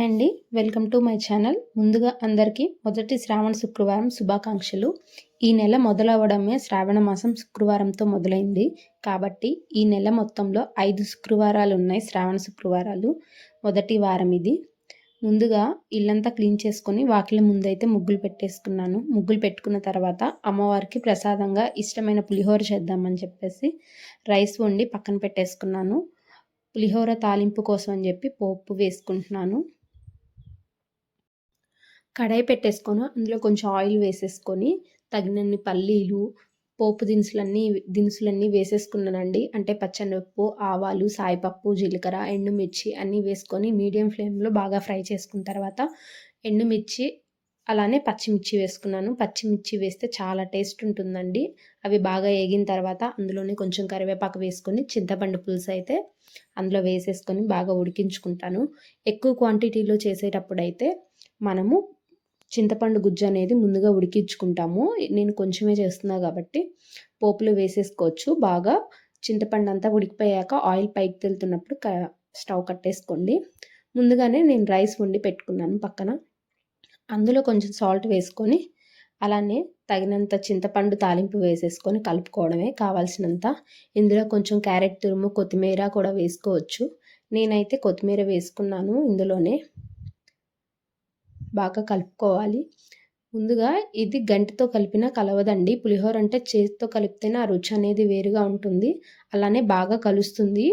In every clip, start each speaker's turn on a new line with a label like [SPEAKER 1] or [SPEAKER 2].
[SPEAKER 1] Hi అండి. Welcome to my channel. ముందుగా అందరికీ మొదటి శ్రావణ శుక్రవారం శుభాకాంక్షలు. ఈ నెల మొదలవ్వడమే శ్రావణ మాసం శుక్రవారంతో మొదలైంది. కాబట్టి ఈ నెల మొత్తంలో 5 శుక్రవారాలు ఉన్నాయి. శ్రావణ శుక్రవారాలు మొదటి వారం ఇది. ముందుగా ఇల్లంతా క్లీన్ చేసుకొని వాకిలి ముందైతే ముగ్గులు పెట్టేసుకున్నాను. ముగ్గులు పెట్టుకున్న తర్వాత అమ్మవారికి ప్రసాదంగా ఇష్టమైన పులిహోర చేద్దామని చెప్పేసి రైస్ వండి పక్కన పెట్టేసుకున్నాను. పులిహోర తాలింపు కోసం అని చెప్పి పోపు వేసుకుంటున్నాను. కడాయి పెట్టేసుకొని అందులో కొంచెం ఆయిల్ వేసేసుకొని తగినన్ని పల్లీలు, పోపు దినుసులన్నీ వేసేసుకున్నానండి. అంటే పచ్చెనపప్పు, ఆవాలు, సాయిపప్పు, జీలకర్ర, ఎండుమిర్చి అన్నీ వేసుకొని మీడియం ఫ్లేమ్లో బాగా ఫ్రై చేసుకున్న తర్వాత ఎండుమిర్చి అలానే పచ్చిమిర్చి వేసుకున్నాను. పచ్చిమిర్చి వేస్తే చాలా టేస్ట్ ఉంటుందండి. అవి బాగా వేగిన తర్వాత అందులోనే కొంచెం కరివేపాకు వేసుకొని చింతపండు పులుసు అయితే అందులో వేసేసుకొని బాగా ఉడికించుకుంటాను. ఎక్కువ క్వాంటిటీలో చేసేటప్పుడు అయితే మనము చింతపండు గుజ్జు అనేది ముందుగా ఉడికించుకుంటాము. నేను కొంచెమే చేస్తున్నా కాబట్టి పోపులో వేసేసుకోవచ్చు. బాగా చింతపండు అంతా ఉడికిపోయాక ఆయిల్ పైకి తెలుతున్నప్పుడు స్టవ్ కట్టేసుకోండి. ముందుగానే నేను రైస్ వండి పెట్టుకున్నాను పక్కన. అందులో కొంచెం సాల్ట్ వేసుకొని అలానే తగినంత చింతపండు తాలింపు వేసేసుకొని కలుపుకోవడమే కావాల్సినంత. ఇందులో కొంచెం క్యారెట్ తురుము, కొత్తిమీర కూడా వేసుకోవచ్చు. నేనైతే కొత్తిమీర వేసుకున్నాను ఇందులోనే. బాగా కలుపుకోవాలి. ముందుగా ఇది గంటితో కలిపినా కలవదండి. పులిహోర అంటే చేతితో కలిపితేనే ఆ రుచి అనేది వేరుగా ఉంటుంది. అలానే బాగా కలుస్తుంది.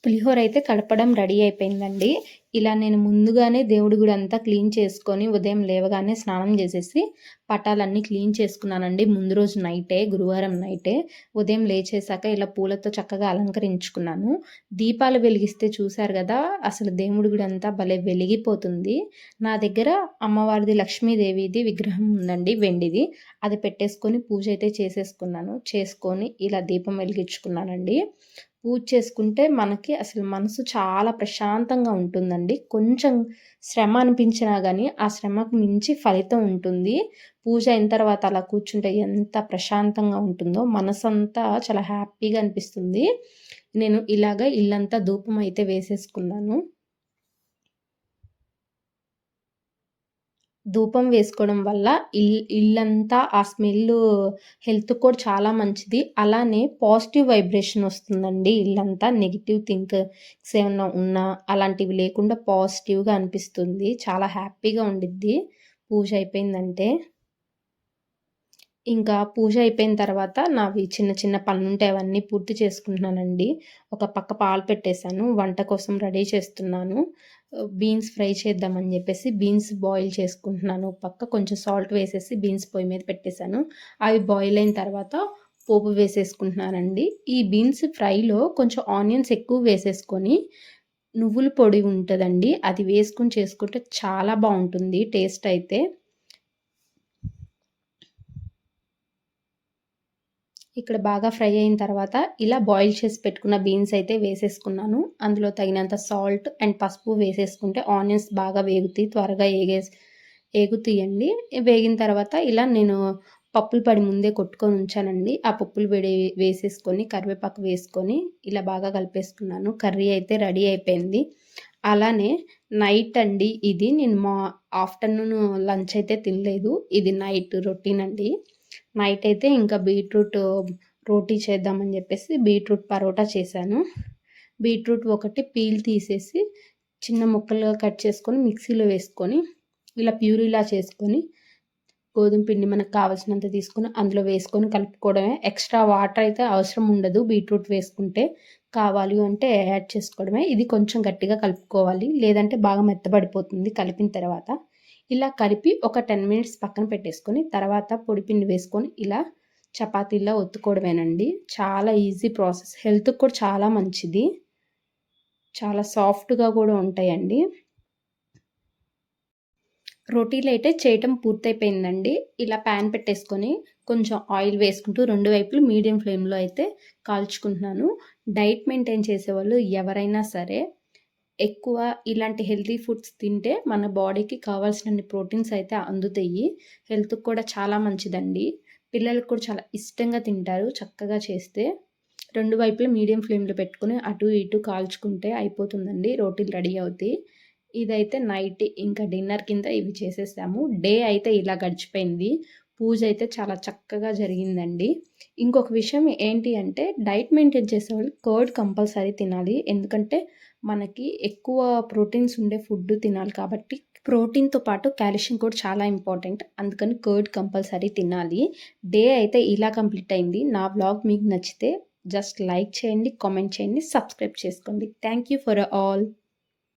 [SPEAKER 1] పులిహోర అయితే కలపడం రెడీ అయిపోయిందండి. ఇలా నేను ముందుగానే దేవుడి గుడి అంతా క్లీన్ చేసుకొని ఉదయం లేవగానే స్నానం చేసేసి పటాలన్నీ క్లీన్ చేసుకున్నానండి. ముందు రోజు నైటే, గురువారం నైటే. ఉదయం లేచేసాక ఇలా పూలతో చక్కగా అలంకరించుకున్నాను. దీపాలు వెలిగిస్తే చూశారు కదా, అసలు దేవుడి గుడి అంతా భలే వెలిగిపోతుంది. నా దగ్గర అమ్మవారిది లక్ష్మీదేవిది విగ్రహం ఉందండి, వెండిది. అది పెట్టేసుకొని పూజ అయితే చేసేసుకున్నాను. చేసుకొని ఇలా దీపం వెలిగించుకున్నానండి. పూజ చేసుకుంటే మనకి అసలు మనసు చాలా ప్రశాంతంగా ఉంటుందండి. కొంచెం శ్రమ అనిపించినా కానీ ఆ శ్రమకు మించి ఫలితం ఉంటుంది. పూజ అయిన తర్వాత అలా కూర్చుంటే ఎంత ప్రశాంతంగా ఉంటుందో, మనసంతా చాలా హ్యాపీగా అనిపిస్తుంది. నేను ఇలాగ ఇల్లంతా ధూపం అయితే వేసేసుకున్నాను. ధూపం వేసుకోవడం వల్ల ఇల్లంతా ఆ స్మెల్ హెల్త్‌కి కూడా చాలా మంచిది. అలానే పాజిటివ్ వైబ్రేషన్ వస్తుందండి ఇల్లంతా. నెగెటివ్ థింక్స్ ఏమన్నా ఉన్నా అలాంటివి లేకుండా పాజిటివ్‌గా అనిపిస్తుంది. చాలా హ్యాపీగా ఉండిద్ది పూజ అయిపోయిందంటే. ఇంకా పూజ అయిపోయిన తర్వాత నావి చిన్న చిన్న పనులుంటే అవన్నీ పూర్తి చేసుకుంటున్నానండి. ఒక పక్క పాలు పెట్టేశాను. వంట కోసం రెడీ చేస్తున్నాను. బీన్స్ ఫ్రై చేద్దామని చెప్పేసి బీన్స్ బాయిల్ చేసుకుంటున్నాను. పక్క కొంచెం సాల్ట్ వేసేసి బీన్స్ పొయ్యి మీద పెట్టేశాను. అవి బాయిల్ అయిన తర్వాత పోపు వేసేసుకుంటున్నానండి. ఈ బీన్స్ ఫ్రైలో కొంచెం ఆనియన్స్ ఎక్కువ వేసేసుకొని నువ్వుల పొడి ఉంటుందండి, అది వేసుకొని చేసుకుంటే చాలా బాగుంటుంది టేస్ట్ అయితే. ఇక్కడ బాగా ఫ్రై అయిన తర్వాత ఇలా బాయిల్ చేసి పెట్టుకున్న బీన్స్ అయితే వేసేసుకున్నాను. అందులో తగినంత సాల్ట్ అండ్ పసుపు వేసేసుకుంటే ఆనియన్స్ బాగా వేగుతాయి, త్వరగా ఏగుతాయండి. వేగిన తర్వాత ఇలా నేను పప్పుల పొడి ముందే కొట్టుకొని ఉంచానండి. ఆ పప్పుల పొడి వేసేసుకొని కరివేపాకు వేసుకొని ఇలా బాగా కలిపేసుకున్నాను. కర్రీ అయితే రెడీ అయిపోయింది. అలానే నైట్ అండి ఇది, నేను ఆఫ్టర్నూన్ లంచ్ అయితే తినలేదు. ఇది నైట్ రొటీన్ అండి. నైట్ అయితే ఇంకా బీట్రూట్ రోటీ చేద్దామని చెప్పేసి బీట్రూట్ పరోటా చేశాను. బీట్రూట్ ఒకటి పీల్ తీసేసి చిన్న ముక్కలుగా కట్ చేసుకొని మిక్సీలో వేసుకొని ఇలా ప్యూరీలా చేసుకొని గోధుమ పిండి మనకు కావాల్సినంత తీసుకొని అందులో వేసుకొని కలుపుకోవడమే. ఎక్స్ట్రా వాటర్ అయితే అవసరం ఉండదు. బీట్రూట్ వేసుకుంటే కావాలి అంటే యాడ్ చేసుకోవడమే. ఇది కొంచెం గట్టిగా కలుపుకోవాలి, లేదంటే బాగా మెత్తబడిపోతుంది కలిపిన తర్వాత. ఇలా కలిపి ఒక 10 మినిట్స్ పక్కన పెట్టేసుకొని తర్వాత పొడిపిండి వేసుకొని ఇలా చపాతీలా ఒత్తుకోవడమేనండి. చాలా ఈజీ ప్రాసెస్. హెల్త్‌కి కూడా చాలా మంచిది. చాలా సాఫ్ట్‌గా కూడా ఉంటాయండి. రోటీలైతే చేయటం పూర్తయిపోయిందండి. ఇలా పాన్ పెట్టేసుకొని కొంచెం ఆయిల్ వేసుకుంటూ 2 వైపులు మీడియం ఫ్లేమ్‌లో అయితే కాల్చుకుంటున్నాను. డైట్ మెయింటైన్ చేసేవాళ్ళు ఎవరైనా సరే ఎక్కువ ఇలాంటి హెల్తీ ఫుడ్స్ తింటే మన బాడీకి కావాల్సినన్ని ప్రోటీన్స్ అయితే అందుతాయి. హెల్త్‌కి కూడా చాలా మంచిదండి. పిల్లలకి కూడా చాలా ఇష్టంగా తింటారు చక్కగా చేస్తే. 2 వైపులా మీడియం ఫ్లేమ్‌లో పెట్టుకొని అటు ఇటు కాల్చుకుంటే అయిపోతుందండి. రోటీలు రెడీ అవుతాయి. ఇదైతే నైట్ ఇంకా డిన్నర్ కింద ఇవి చేసేసాము. డే అయితే ఇలా గడిచిపోయింది. పూజ అయితే చాలా చక్కగా జరిగిందండి. ఇంకొక విషయం ఏంటి అంటే డైట్ మెయింటైన్ చేసేవాళ్ళు కర్డ్ కంపల్సరీ తినాలి. ఎందుకంటే మనకి ఎక్కువ ప్రోటీన్స్ ఉండే ఫుడ్ తినాలి కాబట్టి ప్రోటీన్‌తో పాటు కాల్షియం కూడా చాలా ఇంపార్టెంట్. అందుకని కర్డ్ కంపల్సరీ తినాలి. డే అయితే ఇలా కంప్లీట్ అయింది. నా వ్లాగ్ మీకు నచ్చితే జస్ట్ లైక్ చేయండి, కామెంట్ చేయండి, సబ్స్క్రైబ్ చేసుకోండి. Thank you for all.